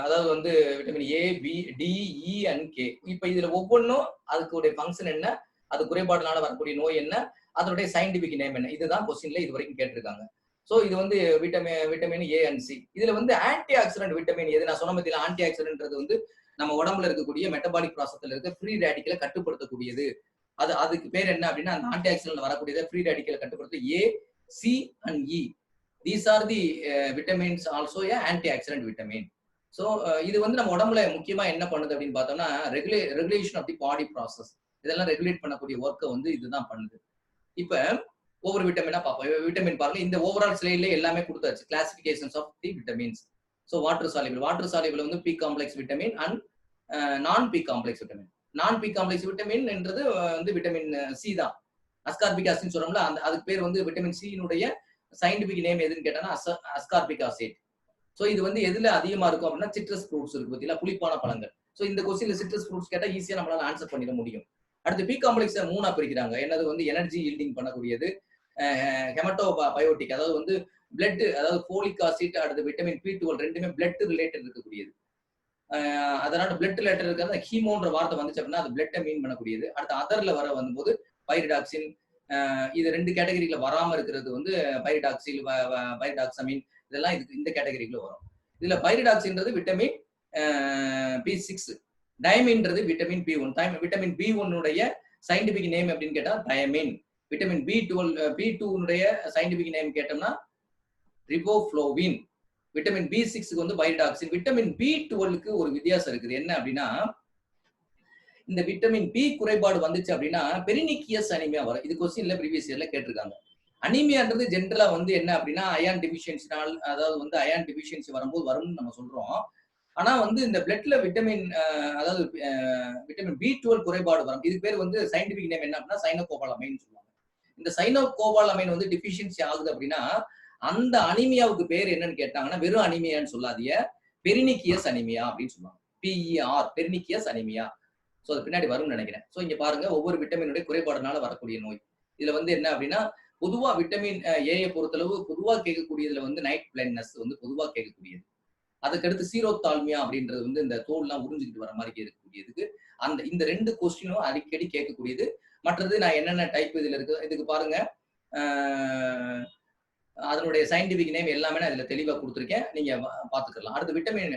அதாவது வந்து vitamin A, B, D, E and K. இப்ப இதுல ஒவ்வொன்றும் அதுக்குடைய ஃபங்க்ஷன் என்ன, அது குறைபாடுனால வரக்கூடிய நோய் என்ன, அதனுடைய சயின்டிபிக் நேம் என்ன, இதுதான் கொஸ்டின்ல இது வரைக்கும் கேட்டிருக்காங்க. ஸோ இது வந்து விட்டமின் ஏ அண்ட் சி. இதுல வந்து ஆன்டி ஆக்சிடென்ட் விட்டமின் எது நான் சொன்ன பத்தியில ஆன்டி ஆக்சிடென்ட்ன்றது வந்து நம்ம உடம்புல இருக்கக்கூடிய மெட்டபாலிக் ப்ராசஸ்ல இருக்க ஃப்ரீ ரேடிக்கலை கட்டுப்படுத்தக்கூடியது. அதுக்கு பேர் என்ன அப்படின்னா அந்த ஆன்டி ஆக்சிடென்ட் வரக்கூடியதை ஃப்ரீ ரேடிக்கலை கட்டுப்படுத்த A, C and E. These are the vitamins also a antioxidant vitamin. So இது வந்து நம்ம உடம்புல முக்கியமா என்ன பண்ணுது அப்படின்னு பார்த்தோம்னா regulation of the body process. இதெல்லாம் ரெகுலேட் பண்ணக்கூடிய ஒர்க்கை வந்து இதுதான் பண்ணுது. இப்ப ஒவ்வொரு விட்டமினா பார்ப்போம். விட்டமின் பாருங்க, இந்த ஓவரால் ஸ்லைட்ல எல்லாமே கொடுத்தாச்சு classifications of the vitamins. So water soluble வந்து B complex vitamin and non B complex vitamin. Non B complex vitamin என்றது வந்து விட்டமின் சி தான். அஸ்கார்பிக் ஆசிட்னு சொல்றோம்ல, அதுக்கு பேர் வந்து விட்டமின் சியினுடைய சயின்டிபிக் நேம் எதுன்னு கேட்டானா அஸ்கார்பிக் ஆசிட். ஸோ இது வந்து எதுல அதிகமா இருக்கும் அப்படின்னா சிட்ரஸ் ஃப்ரூட்ஸ் இருக்கு பார்த்தீங்களா, புளிப்பான பழங்கள். ஸோ இந்த கொஸ்டின்ல சிட்ரஸ் ஃப்ரூட்ஸ் கேட்டா ஈஸியா நம்மளால ஆன்சர் பண்ணிட முடியும். அடுத்து பி காம்ப்ளெக்ஸ் 3 பிரிக்கிறாங்க. என்னது வந்து எனர்ஜி ஈல்டிங் பண்ணக்கூடியது, ஹெமட்டோ பயோட்டிக், அதாவது வந்து பிளட், அதாவது போலிக் ஆசிட், அடுத்து விட்டமின் பி12 ரெண்டுமே பிளட் ரிலேட்டட் இருக்கக்கூடியது. அதனால பிளட் லெட்டர் இருக்கிறது ஹீமோன்ற வார்த்தை வந்துச்சு அப்படின்னா அது பிளட்டை மீன் பண்ணக்கூடியது. அடுத்து அதர்ல வர வரும்போது பைரிடாக்சின், இது 2 கேட்டகரியில வராம இருக்கிறது வந்து பைரிடாக்சில், பைரிடாக்சமின், இதெல்லாம் இதுக்கு இந்த கேட்டகரிக்குள்ள வரும். இதுல பைரிடாக்சின்றது விட்டமின் B6, டயமின்றது விட்டமின் B1. விட்டமின் B1 உடைய சயின்டிபிக் நேம் அப்படின்னு கேட்டா thiamine. Vitamin B2 scientific name கேட்டோம்னா ரிபோஃப்ளோவின். விட்டமின் B6க்கு வந்து பைரிடாக்சின். விட்டமின் B12க்கு ஒரு வித்தியாசம் இருக்குது. என்ன அப்படின்னா, இந்த விட்டமின் பி குறைபாடு வந்துச்சு அப்படின்னா பெரினிக்கியஸ் அனிமியா வரும். இது கொஸ்டின்ல ப்ரீவியஸ் இயர்ல கேட்டிருக்காங்க. அனிமியான்றது ஜென்ரலா வந்து என்ன அப்படின்னா அயான் டிஃபிஷியன்சினால், அதாவது வந்து அயான் டிஃபிஷியன்சி வரும்போது வரும்னு நம்ம சொல்றோம். ஆனா வந்து இந்த பிளட்ல விட்டமின் அதாவது விட்டமின் B12 குறைபாடு வரும். இதுக்கு பேர் வந்து சயின்டிபிக் நேம் என்ன அப்படின்னா சைனோகோபாலமைன் சொல்லுவாங்க. இந்த சைனோகோபாலமைன் வந்து டிஃபிஷியன்சி ஆகுது அப்படின்னா அந்த அனிமியாவுக்கு பேர் என்னன்னு கேட்டாங்கன்னா வெறும் அனிமியான்னு சொல்லாதீங்க, பெரினிக்கியஸ் அனிமியா அப்படின்னு சொல்லுவாங்க. PER, பெரினிக்கியஸ் anaemia. சோ அது பின்னாடி வரும்னு நினைக்கிறேன். சோ இங்க பாருங்க, ஒவ்வொரு விட்டமினுடைய குறைபாடுனால வரக்கூடிய நோய். இதுல வந்து என்ன அப்படின்னா பொதுவா விட்டமின் ஏயை பொறுத்தளவு பொதுவா கேட்கக்கூடியதுல வந்து நைட் பிளைண்ட்னஸ் வந்து பொதுவா கேட்கக்கூடியது. அதுக்கடுத்து சீரோத்தால்மியா அப்படின்றது வந்து இந்த தோல்லாம் உறிஞ்சிக்கிட்டு வர மாதிரி கேட்கக்கூடியதுக்கு இந்த 2 கொஸ்டினும் அடிக்கடி கேட்கக்கூடியது. மற்றது நான் என்னென்ன டைப் இதுல இருக்கு இதுக்கு பாருங்க, அதனுடைய சயின்டிபிக் நேம் எல்லாமே நான் இதுல தெளிவா கொடுத்துருக்கேன், நீங்க பாத்துக்கலாம். அடுத்து விட்டமின்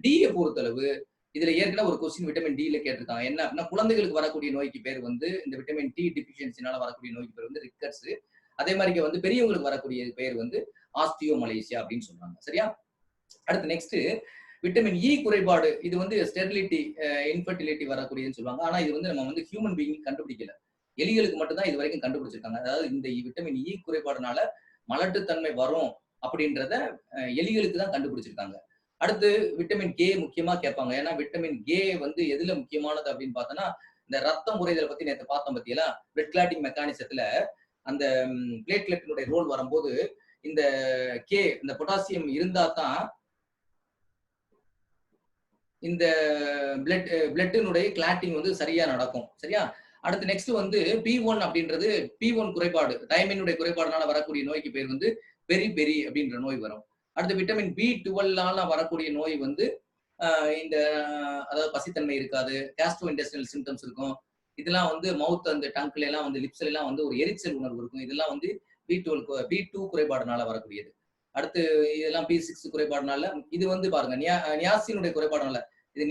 டியை பொறுத்தளவு இதுல ஏற்கனவே ஒரு கொஸ்டின் விட்டமின் டில கேட்டிருக்காங்க. என்ன அப்படின்னா குழந்தைகளுக்கு வரக்கூடிய நோய்க்கு பேர் வந்து இந்த விட்டமின் டி டிஃபிஷியன்சினால வரக்கூடிய நோய்க்கு பேர் வந்து ரிக்கட்ஸ். அதே மாதிரி வந்து பெரியவங்களுக்கு வரக்கூடிய பேர் வந்து ஆஸ்டியோமலேசியா அப்படின்னு சொல்றாங்க. சரியா? அடுத்து நெக்ஸ்ட் விட்டமின் இ குறைபாடு. இது வந்து ஸ்டெரிலிட்டி, இன்ஃபர்டிலிட்டி வரக்கூடியதுன்னு சொல்லுவாங்க. ஆனா இது வந்து நம்ம வந்து ஹியூமன் பீயிங் கண்டுபிடிக்கல, எலிகளுக்கு மட்டும்தான் இது வரைக்கும் கண்டுபிடிச்சிருக்காங்க. அதாவது இந்த விட்டமின் இ குறைபாடுனால மலட்டுத்தன்மை வரும் அப்படின்றத எலிகளுக்கு தான் கண்டுபிடிச்சிருக்காங்க. அடுத்து விட்டமின் கே முக்கியமா கேட்பாங்க. ஏன்னா விட்டமின் கே வந்து எதுல முக்கியமானது அப்படின்னு பார்த்தோம்னா இந்த ரத்தம் உறைதலை பத்தி நேற்று பார்த்தோம் பத்தியெல்லாம், பிளட் கிளாட்டிங் மெக்கானிசத்துல அந்த பிளேட்லெட்டினுடைய ரோல் வரும்போது இந்த கே, இந்த பொட்டாசியம் இருந்தா தான் இந்த பிளட்டினுடைய கிளாட்டிங் வந்து சரியா நடக்கும். சரியா? அடுத்து நெக்ஸ்ட் வந்து P1 அப்படின்றது P1 குறைபாடு, தைமினுடைய குறைபாடுனால வரக்கூடிய நோய்க்கு பேர் வந்து பெரி அப்படின்ற நோய் வரும். அடுத்து விட்டமின் B12னால வரக்கூடிய நோய் வந்து இந்த அதாவது பசித்தன்மை இருக்காது, கேஸ்ட்ரோ இன்டெஸ்டினல் சிம்டம்ஸ் இருக்கும். இதெல்லாம் வந்து மவுத் அந்த டங்க்ல எல்லாம் வந்து லிப்ஸ்ல எல்லாம் வந்து ஒரு எரிச்சல் உணர்வு இருக்கும். இதெல்லாம் வந்து B2 குறைபாடுனால வரக்கூடியது. அடுத்து இதெல்லாம் B6 குறைபாடுனால, இது வந்து பாருங்க நியாசினுடைய குறைபாடுனால, இது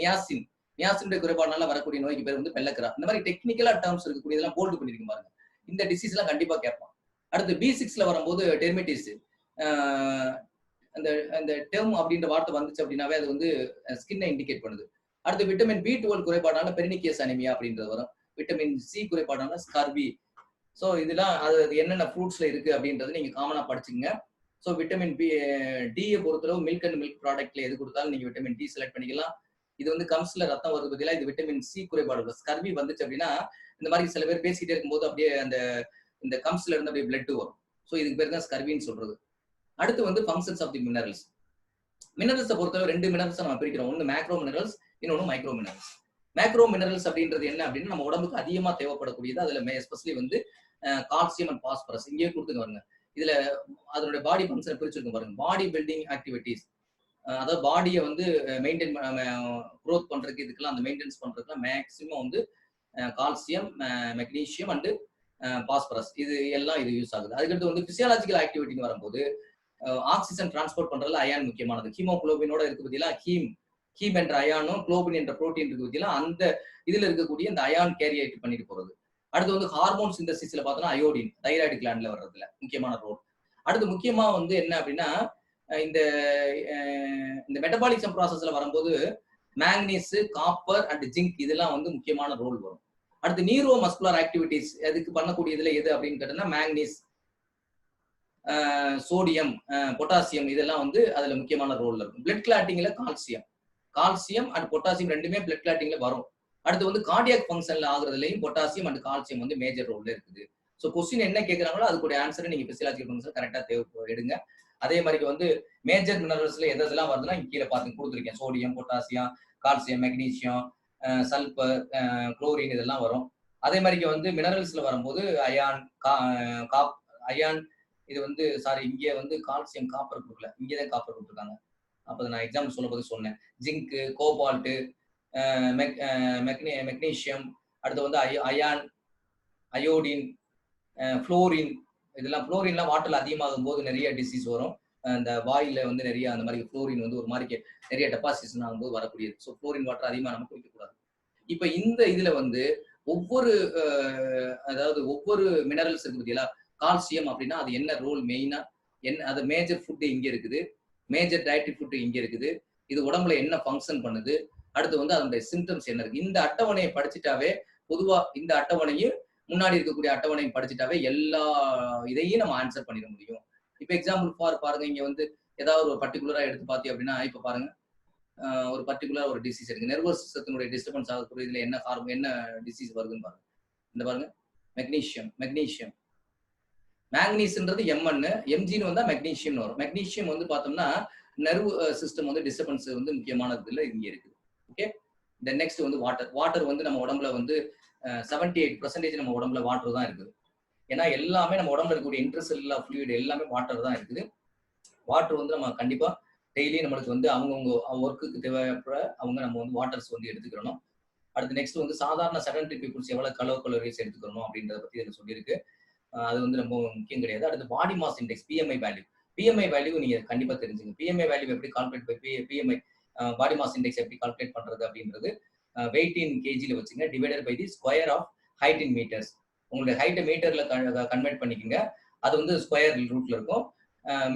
நியாசினுடைய குறைபாடுனால வரக்கூடிய நோய்க்கு பேர் வந்து பெல்லக்கரா. இந்த மாதிரி டெக்னிக்கலா டேர்ம்ஸ் இருக்கக்கூடிய இதெல்லாம் போல்டு பண்ணிருக்கேன் பாருங்க. இந்த டிசீஸ் எல்லாம் கண்டிப்பா கேட்பான். அடுத்து B6ல வரும்போது டெர்மிட்டிஸ், அந்த டேர்ம் அப்படின்ற வார்த்தை வந்துச்சு அப்படின்னாவே அது வந்து ஸ்கின்னை இண்டிகேட் பண்ணுது. அடுத்து விட்டமின் B12 குறைபாடுனால பெரினிக்கியஸ் அனிமியா அப்படின்றது வரும். விட்டமின் சி குறைபாடுனால ஸ்கார்பி. ஸோ இதெல்லாம் அது என்னென்ன ஃப்ரூட்ஸ்ல இருக்கு அப்படின்றது நீங்க காமனா படிச்சுங்க. ஸோ விட்டமின் டியை பொறுத்தளவு மில்க் அண்ட் மில்க் ப்ராடக்ட்ல எது கொடுத்தாலும் நீங்க விட்டமின் டி செலக்ட் பண்ணிக்கலாம். இது வந்து கம்ஸ்ல ரத்தம் வருது பதிலாக இது விட்டமின் சி குறைபாடு. ஸ்கர்வி வந்துச்சு அப்படின்னா இந்த மாதிரி சில பேர் பேசிக்கிட்டே இருக்கும்போது அப்படியே இந்த கம்ஸ்ல இருந்து அப்படியே பிளட் வரும். ஸோ இதுக்கு பேர் தான் ஸ்கர்வின்னு சொல்றது. அடுத்து வந்து ஃபங்க்ஷன்ஸ் ஆஃப் தி மினரல்ஸ். மினரல்ஸை பொறுத்தவரை 2 மினரல்ஸ் நம்ம பிரிக்கிறோம். ஒன்று மேக்ரோ மினரல்ஸ், இன்னொன்று மைக்ரோ மினரல்ஸ். மேக்ரோ மினரல்ஸ் அப்படின்றது என்ன அப்படின்னா நம்ம உடம்புக்கு அதிகமா தேவைப்படக்கூடியது. அதுல எஸ்பெஷலி வந்து கால்சியம் அண்ட் பாஸ்பரஸ். இங்கேயே கொடுத்துங்க பாருங்க. இதுல அதனுடைய பாடி ஃபங்க்ஷன் பிரிச்சிருக்கும் பாருங்க. பாடி பில்டிங் ஆக்டிவிட்டிஸ், அதாவது பாடியை வந்து மெயின்டைன் க்ரோத் பண்றதுக்கு, இதுக்கெல்லாம் அந்த மெயின்டெனன்ஸ் பண்றதுக்குலாம் மேக்சிமம் வந்து கால்சியம், மெக்னீசியம் அண்டு பாஸ்பரஸ் இது எல்லாம் இது யூஸ் ஆகுது. அதுக்கடுத்து வந்து பிசியாலஜிக்கல் ஆக்டிவிட்டின்னு வரும்போது ஆக்சிஜன் டிரான்ஸ்போர்ட் பண்றதுல அயான் முக்கியமானது. ஹீமோகுளோபினோட இருக்கு பத்தியெல்லாம் ஹீம் என்ற அயானும் குளோபின் என்ற புரோட்டீன் இருக்கு பத்தியெல்லாம் அந்த இதுல இருக்கக்கூடிய இந்த அயான் கேரியேட் பண்ணிட்டு போறது. அடுத்து வந்து ஹார்மோன் சிந்தசிஸ்ல பார்த்தோம்னா அயோடின் தைராய்டு கிளாண்ட்ல வர்றதுல முக்கியமான ரோல். அடுத்து முக்கியமா வந்து என்ன அப்படின்னா இந்த மெட்டபாலிசம் ப்ராசஸ்ல வரும்போது மேக்னீஸ், காப்பர் அண்ட் ஜிங்க் இதெல்லாம் வந்து முக்கியமான ரோல் வரும். அடுத்து நியூரோ மஸ்குலர் ஆக்டிவிட்டிஸ் அதுக்கு பண்ணக்கூடியதுல எது அப்படின்னு கேட்டோம்னா மேக்னீஸ், சோடியம், பொட்டாசியம் இதெல்லாம் வந்து அதுல முக்கியமான ரோல் இருக்கும். பிளட் கிளாட்டிங்ல கால்சியம் அண்ட் பொட்டாசியம் ரெண்டுமே பிளட் கிளாட்டிங்ல வரும். அடுத்து வந்து கார்டியாக் ஃபங்க்ஷன்ல ஆகுறதுலையும் பொட்டாசியம் அண்ட் கால்சியம் வந்து மேஜர் ரோல்ல இருக்குது. ஸோ கொஸ்டின் என்ன கேட்கறாங்களோ அதுக்குடைய ஆன்சரை நீங்க பிசியாலஜிக்கல் ஃபங்க்ஷன் கரெக்டா எடுங்க. அதே மாதிரி வந்து மேஜர் மினரல்ஸ்ல எதெல்லாம் வருதுன்னா கீழே பார்த்து கொடுத்துருக்கேன். Sodium, potassium, calcium, magnesium, sulphur, chlorine இதெல்லாம் வரும். அதே மாதிரி வந்து மினரல்ஸ்ல வரும்போது அயான் இது வந்து இங்கே வந்து கால்சியம் காப்பர் கொடுக்கல, இங்கேதான் காப்பர் கொடுத்துருக்காங்க. அப்போ நான் எக்ஸாம்பிள் சொல்ல போது சொன்னேன். ஜிங்க்கு, கோபால்ட்டு, மெக்னீசியம், அடுத்து வந்து அயான், அயோடின், ஃப்ளோரின். இதெல்லாம் ஃப்ளோரின்லாம் வாட்டர்ல அதிகமாகும் போது நிறைய டிசீஸ் வரும். அந்த வாயில வந்து நிறைய அந்த மாதிரி ஃப்ளோரின் வந்து ஒரு மாதிரி நிறைய டெபாசிஷன் ஆகும்போது வரக்கூடியது. ஸோ ஃப்ளோரின் வாட்டர் அதிகமாக நம்ம குடிக்கக்கூடாது. இப்ப இந்த இதுல வந்து ஒவ்வொரு அதாவது ஒவ்வொரு மினரல்ஸ் இருக்கு பார்த்தீங்களா, கால்சியம் அப்படின்னா அது என்ன ரோல் மெயினா, என்ன அது மேஜர் ஃபுட் இங்க இருக்குது, மேஜர் டயட்ரி ஃபுட் இங்க இருக்குது, இது உடம்புல என்ன ஃபங்க்ஷன் பண்ணுது, அடுத்து வந்து அதனுடைய சிம்டம்ஸ் என்ன இருக்கு. இந்த அட்டவணையை படிச்சுட்டாவே, பொதுவா இந்த அட்டவணையும் முன்னாடி இருக்கக்கூடிய அட்டவணையும் படிச்சுட்டாவே எல்லா இதையும் நம்ம ஆன்சர் பண்ணிட முடியும். இப்ப எக்ஸாம்பிள் பாருங்க, இங்க வந்து ஏதாவது ஒரு பர்டிகுலரா எடுத்து பார்த்தீங்க அப்படின்னா, இப்ப பாருங்க ஒரு பர்டிகுலர் ஒரு டிசீஸ் இருக்கு. நர்வஸ் சிஸ்டத்தினுடைய டிஸ்டர்பன்ஸ் ஆகக்கூடிய இதுல என்ன டிசீஸ் வருதுன்னு பாருங்க. இந்த பாருங்க, மெக்னீசியம் மேக்னீஸ்ன்றது எம்என், எம்ஜின்னு வந்தா மெக்னீசியம் வரும். மெக்னீசியம் வந்து பார்த்தோம்னா நர்வ் சிஸ்டம் வந்து டிஸ்டர்பன்ஸ் வந்து முக்கியமானதுல இங்க இருக்குது. ஓகே, இந்த நெக்ஸ்ட் வந்து வாட்டர் வந்து நம்ம உடம்புல வந்து 78% நம்ம உடம்புல வாட்டர் தான் இருக்குது. ஏன்னா எல்லாமே நம்ம உடம்புல இருக்கக்கூடிய இன்டர்செல்லுலர் ஃப்ளூயிட் எல்லாமே வாட்டர் தான் இருக்குது. வாட்டர் வந்து நம்ம கண்டிப்பா டெய்லி நம்மளுக்கு வந்து அவங்கவுங்க ஒர்க்குக்கு தேவைப்படுற நம்ம வந்து வாட்டர்ஸ் வந்து எடுத்துக்கிறணும். அடுத்து நெக்ஸ்ட் வந்து சாதாரண செடன்டரி பீப்புள்ஸ் எவ்வளவு கலோரிஸ் எடுத்துக்கணும் அப்படின்றத பத்தி இதில் சொல்லியிருக்கு. அது வந்து ரொம்ப முக்கியம் கிடையாது. அடுத்து body mass index, BMI value நீங்க கண்டிப்பா தெரிஞ்சுங்க. பிஎம்ஐ வேல்யூ எப்படி calculate BMI body mass index எப்படி கால்குலேட் பண்றது அப்படின்றது வெயிட் இன் கேஜில வச்சுங்க, divided by the square of height in metres. உங்களுடைய ஹைட்டை மீட்டர்ல கன்வெர்ட் பண்ணிக்கோங்க. அது வந்து ஸ்கொயர் ரூட்ல இருக்கும்.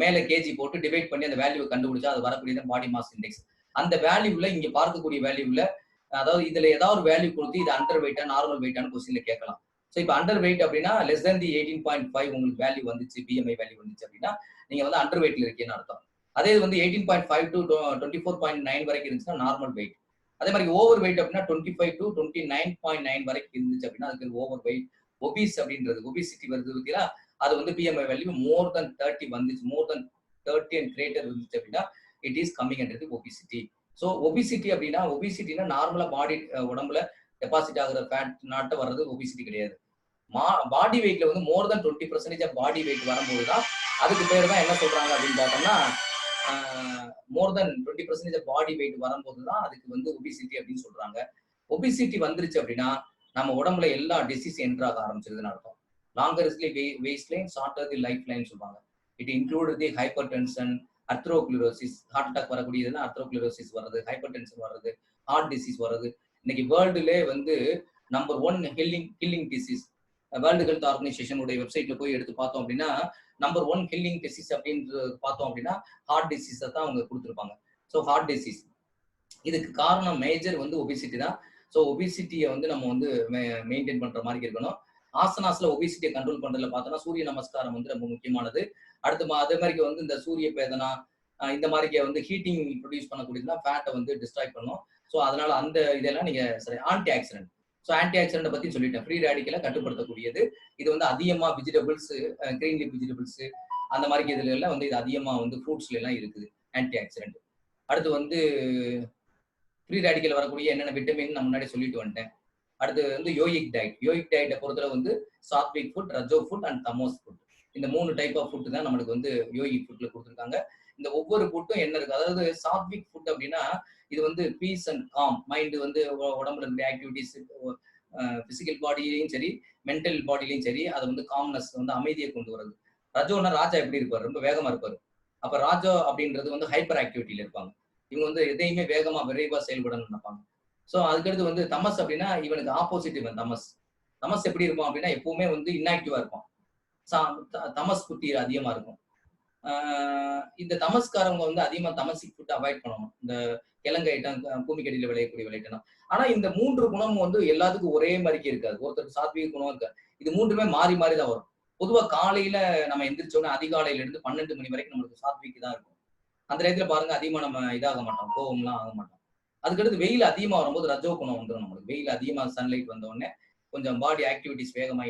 மேலே கேஜி போட்டு டிவைட் பண்ணி அந்த வேல்யூவை கண்டுபிடிச்சா அது வரக்கூடிய பாடி மாஸ் இண்டெக்ஸ். அந்த வேல்யூல இங்க பார்க்கக்கூடிய வேல்யூல, அதாவது இதுல ஏதாவது ஒரு வேல்யூ கொடுத்து இது அண்டர் வெயிட்டா நார்மல் வெயிட்டான கொஸ்டின்ல கேட்கலாம். ஸோ இப்போ அண்டர் வெயிட் அப்படின்னா லெஸ் தென் தி 18.5 உங்களுக்கு வேல்யூ வந்துச்சு, பிஎம்ஐ வேல்யூ வந்துச்சு அப்படின்னா நீங்க வந்து அண்டர் வெயிட்ல இருக்கீங்கன்னு அர்த்தம். அதே வந்து 18.5 to 24.9 வரைக்கும் இருந்துச்சுன்னா நார்மல் வெயிட். அதே மாதிரி ஓவர் வெயிட் அப்படின்னா 25 to 29.9 வரைக்கும் இருந்துச்சு அப்படின்னா அதுக்கு ஓவர் வெயிட். ஒபிஸ் அப்படின்றது ஒபிசிட்டி வருது பார்த்தீங்களா, அது வந்து பிஎம்ஐ வேல்யூ மோர் தென் 30 வந்துச்சு, மோர் தென் 30 அண்ட் கிரேட்டர் இருந்துச்சு அப்படின்னா it is coming under obesity. So ஒபிசிட்டினா நார்மலா பாடி உடம்புல டெபாசிட் ஆகுற ஃபேட் நாட்ட வர்றது ஒபிசிட்டி கிடையாது. பாடி வெயிட்ல வந்து மோர் தென் 20% பாடி வெயிட் வரும்போது தான் அதுக்கு பேர் தான் என்ன சொல்றாங்க அப்படின்னு பார்த்தோம்னா, மோர் தென் 20% பாடி வெயிட் வரும்போது தான் அதுக்கு வந்து ஒபிசிட்டி அப்படின்னு சொல்றாங்க. ஒபிசிட்டி வந்துருச்சு அப்படின்னா நம்ம உடம்புல எல்லா டிசீஸ் என்ட்ரு ஆக ஆரம்பிச்சிருதுன்னு அர்த்தம். Longer is the waist line, shorter the life line சொல்லுவாங்க. It include the hypertension, atherosclerosis, heart attack வரக்கூடியதுன்னா அர்த்ரோக்ளரோசிஸ் வர்றது, ஹைப்பர் டென்ஷன் வர்றது, ஹார்ட் டிசீஸ் வர்றது. இன்னைக்கு வேர்ல்டுலே வந்து number 1 killing disease, World Health Organization உடைய வெப்சைட்ல போய் எடுத்து பார்த்தோம் அப்படின்னா நம்பர் 1 கில்லிங் டிசீஸ் அப்படின்னு பார்த்தோம் அப்படின்னா ஹார்ட் டிசீஸை தான் அவங்க கொடுத்துருப்பாங்க. ஸோ ஹார்ட் டிசீஸ் இதுக்கு காரணம் மேஜர் வந்து ஒபிசிட்டி தான். ஸோ ஒபிசிட்டியை வந்து நம்ம வந்து மெயின்டைன் பண்ற மாதிரி இருக்கணும். ஆசனாஸ்ல ஒபிசிட்டியை கண்ட்ரோல் பண்றதுல பார்த்தோம்னா சூரிய நமஸ்காரம் வந்து ரொம்ப முக்கியமானது. அடுத்து அதே மாதிரி வந்து இந்த சூரிய பேதனா இந்த மாதிரி வந்து ஹீட்டிங் ப்ரொடியூஸ் பண்ணக்கூடியதுனா ஃபேட்டை வந்து டிஸ்ட்ராய் பண்ணும். ஸோ அதனால அந்த இதெல்லாம் நீங்க சரி. Anti accident, so anti oxidant பத்தி சொல்லிட்டேன். ஃப்ரீ ரேடிக்கலை கட்டுப்படுத்தக்கூடியது. இது வந்து அதிகமா வெஜிடபிள்ஸ், கிரீன் லீஃப் வெஜிடபிள்ஸ் அந்த மாதிரி இதுல எல்லாம் வந்து இது அதிகமா வந்து ஃப்ரூட்ஸ்ல எல்லாம் இருக்குது ஆன்டி ஆக்சிடென்ட். அடுத்து வந்து ஃப்ரீ ரேடிக்கல் வரக்கூடிய என்னென்ன விட்டமின் நான் முன்னாடி சொல்லிட்டு வந்துட்டேன். அடுத்து வந்து யோகிக் டயட்டை பொறுத்தவரை வந்து சாத்விக் ஃபுட், ரஜோ ஃபுட் அண்ட் தமோஸ் ஃபுட், இந்த 3 டைப் ஆஃப் ஃபுட் தான் நம்மளுக்கு வந்து யோகிக் ஃபுட்ல கொடுத்துருக்காங்க. இந்த ஒவ்வொரு ஃபுட்டும் என்ன இருக்கு, அதாவது சாத்விக் ஃபுட் அப்படின்னா இது வந்து பீஸ் அண்ட் காம் மைண்ட், வந்து உடம்புல இருக்கிற ஆக்டிவிட்டிஸ் பிசிக்கல் பாடியிலையும் சரி மென்டல் பாடியிலையும் சரி அதை வந்து காம்னஸ் வந்து அமைதியை கொண்டு வருது. ரஜோன்னா ராஜா எப்படி இருப்பார், ரொம்ப வேகமா இருப்பாரு. அப்ப ராஜா அப்படின்றது வந்து ஹைப்பர் ஆக்டிவிட்டியில இருப்பாங்க. இவங்க வந்து எதையுமே வேகமா விரைவா செயல்படணும்னு நினைப்பாங்க. ஸோ அதுக்கடுத்து வந்து தமஸ் அப்படின்னா இவனுக்கு ஆப்போசிட். இவன் தமஸ் எப்படி இருப்பான் அப்படின்னா எப்பவுமே வந்து இன்ஆக்டிவா இருப்பான். தமஸ் புத்தி அதிகமா இருக்கும். இந்த தமஸ்காரவங்க வந்து அதிகமா தமசிக் ஃபுட் அவாய்ட் பண்ணணும். இந்த கிழங்கு ஐட்டம், பூமிக்கடியில விளையக்கூடிய விளையாட்டம். ஆனா இந்த 3 குணமும் வந்து எல்லாத்துக்கும் ஒரே மாதிரிக்கு இருக்காது. ஒருத்தருக்கு சாத்விக குணம் இருக்காது. இது 3மே மாறி மாறி தான் வரும். பொதுவா காலையில நம்ம எந்திரிச்சோன்னா அதிகாலையில இருந்து 12 மணி வரைக்கும் நம்மளுக்கு சாத்விக்கு தான் இருக்கும். அந்த நேரத்துல பாருங்க அதிகமா நம்ம இதாக மாட்டோம், கோவம்லாம் ஆக மாட்டோம். அதுக்கடுத்து வெயில் அதிகமா வரும்போது ரஜோ குணம் வந்துடும் நம்மளுக்கு. வெயில் அதிகமா சன்லைட் வந்த உடனே கொஞ்சம் பாடி ஆக்டிவிட்டிஸ் வேகமா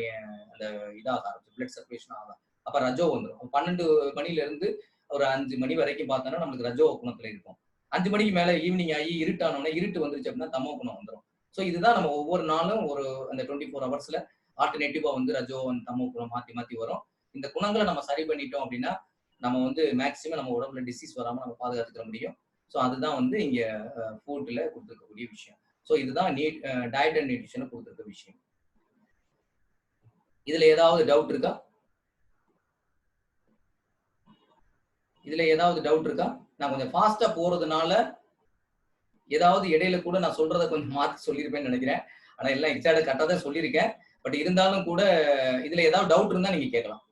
அந்த இதாக ஆரம்பிச்சு, பிளட் சர்க்குலேஷன் ஆகும். அப்ப ரஜோ வந்துடும். 12 மணில இருந்து ஒரு 5 மணி வரைக்கும் பார்த்தோம்னா நம்மளுக்கு ரஜோ குணத்துல இருக்கும். 5 மணிக்கு மேல ஈவினிங் ஆகி இருட்டானோடனே இருட்டு வந்துருச்சு அப்படின்னா தமோ குணம் வந்துடும். ஸோ இதுதான் நம்ம ஒவ்வொரு நாளும் ஒரு அந்த 24 ஹவர்ஸ்ல ஆல்டர்னேட்டிவா வந்து ரஜோ தமோ குணம் மாத்தி மாத்தி வரும். இந்த குணங்களை நம்ம சரி பண்ணிட்டோம் அப்படின்னா நம்ம வந்து மேக்சிமம் நம்ம உடம்புல டிசீஸ் வராம நம்ம பாதுகாத்துக்க முடியும். ஸோ அதுதான் வந்து இங்க ஃபுட்ல கொடுத்துருக்கக்கூடிய விஷயம். ஸோ இதுதான் டயட் அண்ட் நியூட்ரிஷன் கொடுத்துருக்க விஷயம். இதுல ஏதாவது டவுட் இருக்கா? நான் கொஞ்சம் ஃபாஸ்டா போறதுனால ஏதாவது இடையில கூட நான் சொல்றதை கொஞ்சம் மாற்றி சொல்லியிருப்பேன்னு நினைக்கிறேன். ஆனா எல்லாம் எக்ஸாக்டா கரெக்டா தான் சொல்லியிருக்கேன். பட் இருந்தாலும் கூட இதுல ஏதாவது டவுட் இருந்தா நீங்க கேட்கலாம்.